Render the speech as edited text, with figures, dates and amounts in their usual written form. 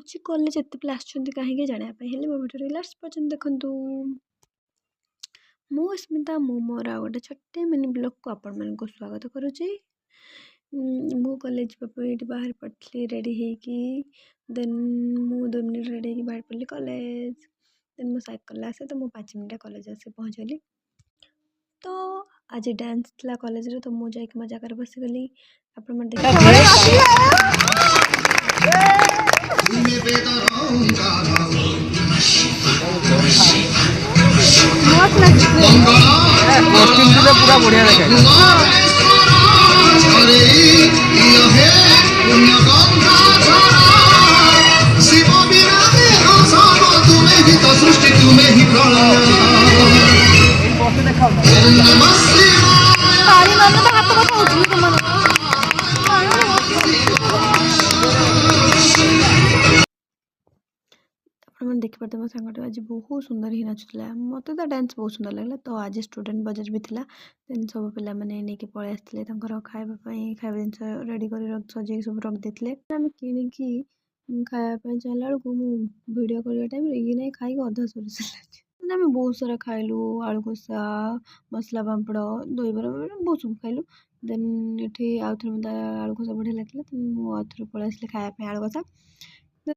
ଲାଗୁଛି କଲେଜ ଏତେ ପିଲା ଆସୁଛନ୍ତି କାହିଁକି ଜାଣିବା ପାଇଁ। ହେଲେ ମୋ ଭିଡ଼ିଓ ଲାଷ୍ଟ ପର୍ଯ୍ୟନ୍ତ ଦେଖନ୍ତୁ। ମୁଁ ସ୍ମିତା, ମୁଁ ମୋର ଆଉ ଗୋଟେ ଛୋଟେ ମିନି ବ୍ଲଗ୍କୁ ଆପଣମାନଙ୍କୁ ସ୍ୱାଗତ କରୁଛି। ମୁଁ କଲେଜ ଯିବା ପାଇଁ ଏଇଠି ବାହାରି ପଡ଼ିଥିଲି ରେଡ଼ି ହେଇକି। ଦେନ୍ ମୁଁ 2 ମିନିଟ୍ ରେଡ଼ି ହେଇକି ବାହାରି ପଡ଼ିଲି କଲେଜ। ଦେନ୍ ମୋ ସାଇକେଲ ଆସେ ତ ମୁଁ 5 ମିନିଟ୍ କଲେଜ ଆସି ପହଞ୍ଚିଗଲି। ତ ଆଜି ଡ୍ୟାନ୍ସ ଥିଲା କଲେଜରେ, ତ ମୁଁ ଯାଇକି ମୋ ଜାଗାରେ ବସିଗଲି। ଆପଣମାନେ ଦେଖିବେ पूरा बढ़िया देखे सृष्टि तुम्हें ही ଆପଣମାନେ ଦେଖିପାରୁଥିବେ ମୋ ସାଙ୍ଗଟା ଆଜି ବହୁତ ସୁନ୍ଦର ହିଁ ନାଚୁଥିଲା। ମୋତେ ତ ଡ୍ୟାନ୍ସ ବହୁତ ସୁନ୍ଦର ଲାଗିଲା। ତ ଆଜି ଷ୍ଟୁଡେଣ୍ଟ ବଜାର ବି ଥିଲା। ଦେନ୍ ସବୁ ପିଲାମାନେ ନେଇକି ପଳେଇ ଆସିଥିଲେ ତାଙ୍କର ଖାଇବା ପାଇଁ, ଖାଇବା ଜିନିଷ ରେଡ଼ି କରି ସଜେଇକି ସବୁ ରଖିଦେଇଥିଲେ। ଆମେ କିଣିକି ଖାଇବା ପାଇଁ ଚାଲିଲା ବେଳକୁ ମୁଁ ଭିଡ଼ିଓ କରିବା ଟାଇମ୍ରେ ଇଏ ନାଇଁ ଖାଇକି ଅଧା ସରି ସାରିଲାଣି। ମାନେ ଆମେ ବହୁତ ସାରା ଖାଇଲୁ, ଆଳୁ କଷା, ମସଲା ପାମ୍ପଡ଼, ଦହିବରା ବହୁତ ସବୁ ଖାଇଲୁ। ଦେନ୍ ଏଠି ଆଉଥରେ ମୋତେ ଆଳୁ କଷା ବଢ଼ିଆ ଲାଗିଲା, ତ ମୁଁ ଆଉଥରେ ପଳେଇ ଆସିଲି ଖାଇବା ପାଇଁ ଆଳୁ କଷା।